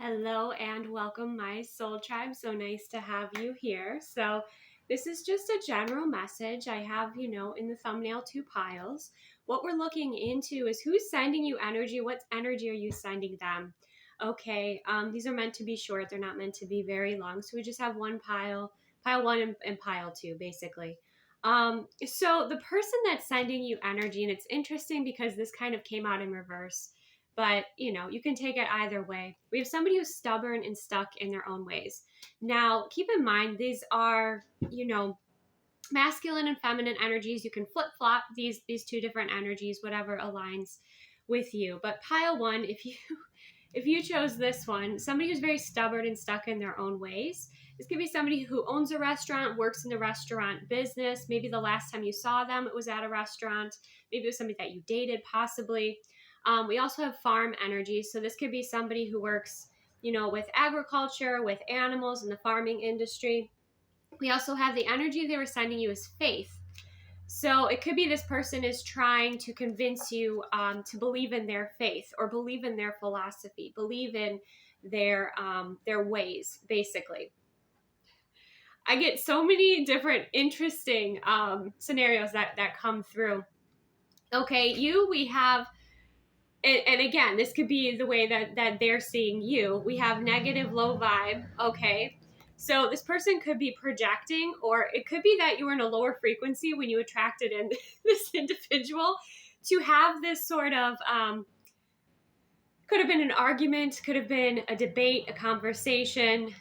Hello and welcome, my soul tribe. So nice to have you here. So this is just a general message. I have, in the thumbnail, two piles. What we're looking into is who's sending you energy. What energy are you sending them? Okay, these are meant to be short. They're not meant to be very long. So we just have one pile one and pile two, basically. So the person that's sending you energy, and it's interesting because this kind of came out in reverse. But, you can take it either way. We have somebody who's stubborn and stuck in their own ways. Now, keep in mind, these are, masculine and feminine energies. You can flip flop these two different energies, whatever aligns with you. But pile one, if you chose this one, somebody who's very stubborn and stuck in their own ways. This could be somebody who owns a restaurant, works in the restaurant business. Maybe the last time you saw them, it was at a restaurant. Maybe it was somebody that you dated, possibly. We also have farm energy. So this could be somebody who works, with agriculture, with animals in the farming industry. We also have the energy they were sending you is faith. So it could be this person is trying to convince you to believe in their faith or believe in their philosophy, believe in their ways, basically. I get so many different interesting scenarios that come through. Okay, we have, and again, this could be the way that they're seeing you. We have negative, low vibe. Okay. So this person could be projecting, or it could be that you were in a lower frequency when you attracted in this individual to have this sort of, could have been an argument, could have been a debate, a conversation.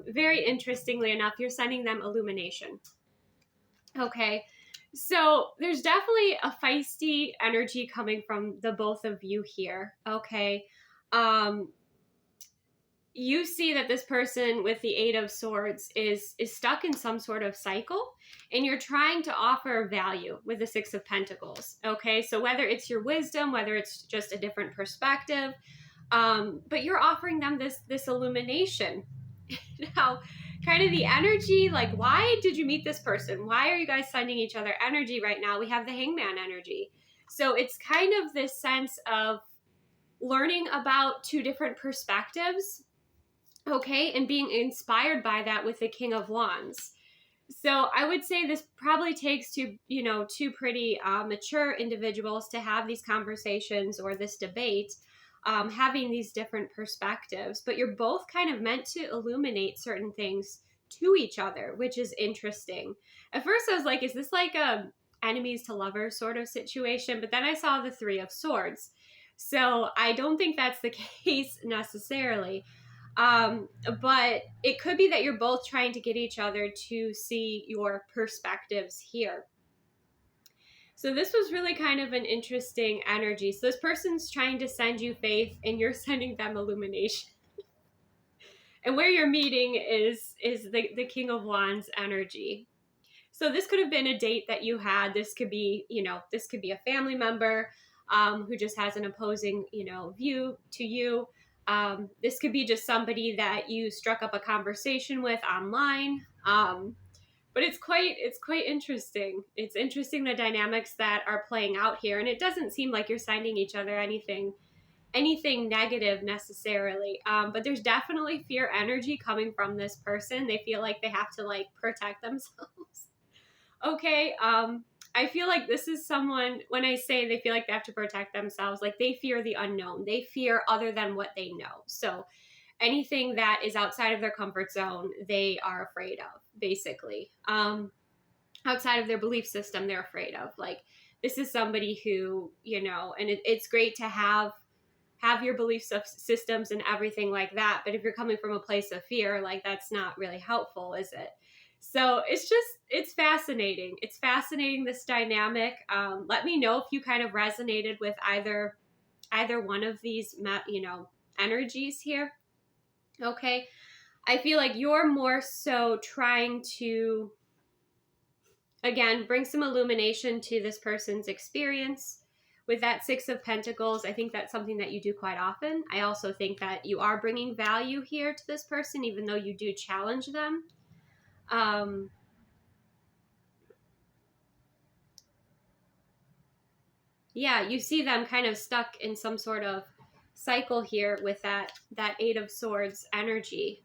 Very interestingly enough, you're sending them illumination. Okay. So there's definitely a feisty energy coming from the both of you here. Okay. You see that this person with the Eight of Swords is stuck in some sort of cycle, and you're trying to offer value with the Six of Pentacles. Okay. So whether it's your wisdom, whether it's just a different perspective, but you're offering them this illumination. Now, kind of the energy, like, why did you meet this person? Why are you guys sending each other energy right now? We have the Hangman energy. So it's kind of this sense of learning about two different perspectives, okay, and being inspired by that with the King of Wands. So I would say this probably takes two pretty mature individuals to have these conversations or this debate, having these different perspectives, but you're both kind of meant to illuminate certain things to each other, which is interesting. At first I was like, is this like a enemies to lovers sort of situation? But then I saw the Three of Swords. So I don't think that's the case necessarily. But it could be that you're both trying to get each other to see your perspectives here. So this was really kind of an interesting energy. So this person's trying to send you faith and you're sending them illumination. And where you're meeting is the King of Wands energy. So this could have been a date that you had. This could be, this could be a family member who just has an opposing, view to you. This could be just somebody that you struck up a conversation with online. But it's quite interesting. It's interesting the dynamics that are playing out here. And it doesn't seem like you're sending each other anything negative necessarily. But there's definitely fear energy coming from this person. They feel like they have to protect themselves. Okay. I feel like this is someone, when I say they feel like they have to protect themselves, like they fear the unknown. They fear other than what they know. So anything that is outside of their comfort zone, they are afraid of, basically. Outside of their belief system, they're afraid of. Like, this is somebody who, and it's great to have your belief systems and everything like that. But if you're coming from a place of fear, that's not really helpful, is it? So it's fascinating. It's fascinating, this dynamic. Let me know if you kind of resonated with either one of these, energies here. Okay. I feel like you're more so trying to, again, bring some illumination to this person's experience. With that Six of Pentacles, I think that's something that you do quite often. I also think that you are bringing value here to this person, even though you do challenge them. Yeah, you see them kind of stuck in some sort of cycle here with that Eight of Swords energy.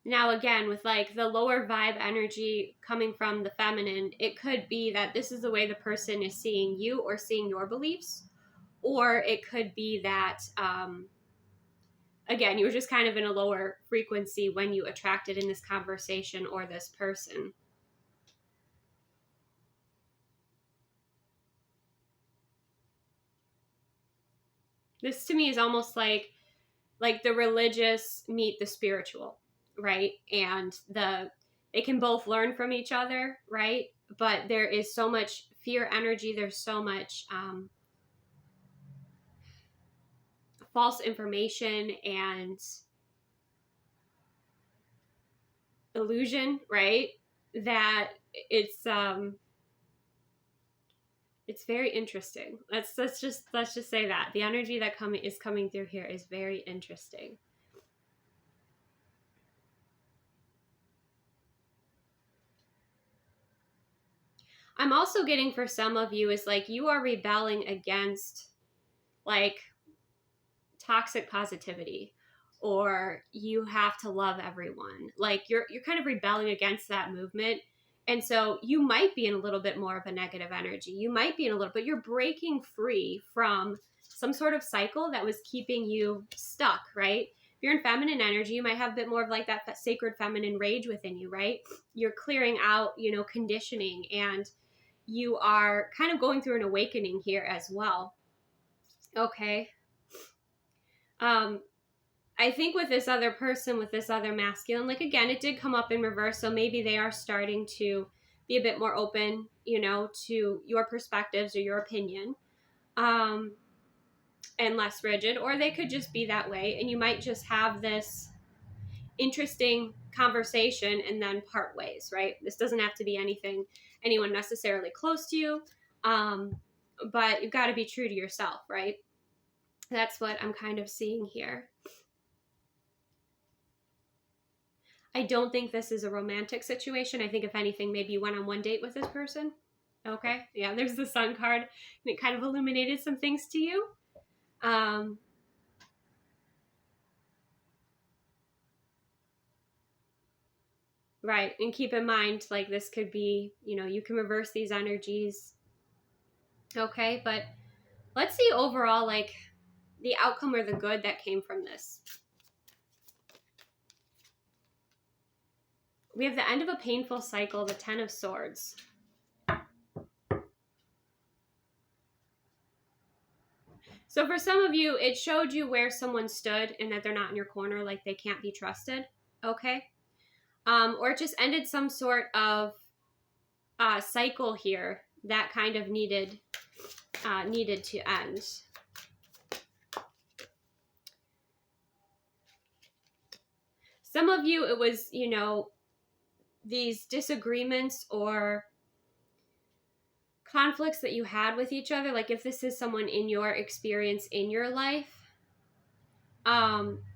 Now, again, with like the lower vibe energy coming from the feminine, it could be that this is the way the person is seeing you or seeing your beliefs. Or it could be that, again, you were just kind of in a lower frequency when you attracted in this conversation or this person. This to me is almost like the religious meet the spiritual, right? And they can both learn from each other, right? But there is so much fear energy. There's so much false information and illusion, right? That it's very interesting. Let's just say that the energy that is coming through here is very interesting. I'm also getting for some of you is like you are rebelling against like toxic positivity, or you have to love everyone. Like you're kind of rebelling against that movement. And so you might be in a little bit more of a negative energy. You might be in a little, but you're breaking free from some sort of cycle that was keeping you stuck, right? If you're in feminine energy, you might have a bit more of like that sacred feminine rage within you, right? You're clearing out, conditioning, and you are kind of going through an awakening here as well. Okay. I think with this other person, with this other masculine, like again, it did come up in reverse. So maybe they are starting to be a bit more open, to your perspectives or your opinion, and less rigid, or they could just be that way. And you might just have this interesting conversation and then part ways, right? This doesn't have to be anyone necessarily close to you. But you've got to be true to yourself, right? That's what I'm kind of seeing here. I don't think this is a romantic situation. I think if anything, maybe you went on one date with this person. Okay. Yeah, there's the Sun card, and it kind of illuminated some things to you. Right. And keep in mind, like this could be, you can reverse these energies. Okay. But let's see overall, like the outcome or the good that came from this. We have the end of a painful cycle, the Ten of Swords. So for some of you, it showed you where someone stood and that they're not in your corner, like they can't be trusted. Okay. Or it just ended some sort of cycle here that kind of needed to end. Some of you, it was, these disagreements or conflicts that you had with each other. Like if this is someone in your experience in your life,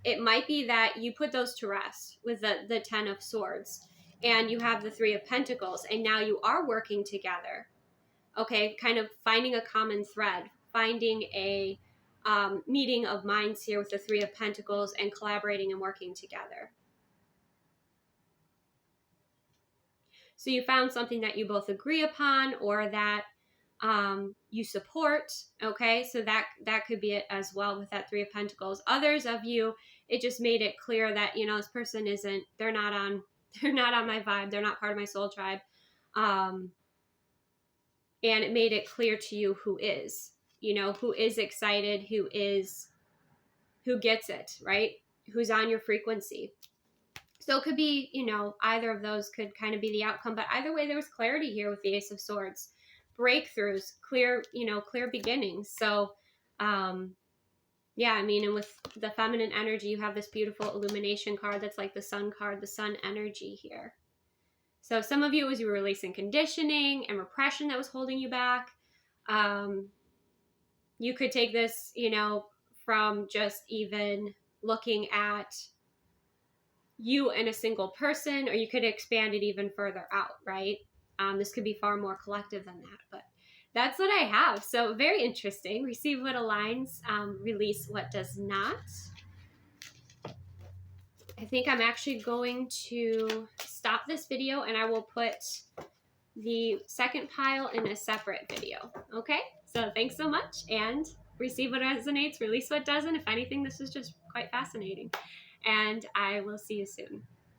it might be that you put those to rest with the Ten of Swords, and you have the Three of Pentacles, and now you are working together. Okay, kind of finding a common thread, finding a meeting of minds here with the Three of Pentacles and collaborating and working together. So you found something that you both agree upon or that you support. Okay, so that could be it as well with that Three of Pentacles. Others of you, it just made it clear that, this person they're not on my vibe. They're not part of my soul tribe. And it made it clear to you who is excited, who gets it, right? Who's on your frequency. So it could be, either of those could kind of be the outcome. But either way, there was clarity here with the Ace of Swords. Breakthroughs, clear beginnings. So, yeah, and with the feminine energy, you have this beautiful illumination card that's like the Sun card, the Sun energy here. So some of you, as you were releasing conditioning and repression that was holding you back, you could take this, from just even looking at you and a single person, or you could expand it even further out, right? This could be far more collective than that, but that's what I have. So very interesting. Receive what aligns, release what does not. I think I'm actually going to stop this video and I will put the second pile in a separate video. Okay, so thanks so much, and receive what resonates, release what doesn't. If anything, this is just quite fascinating, and I will see you soon.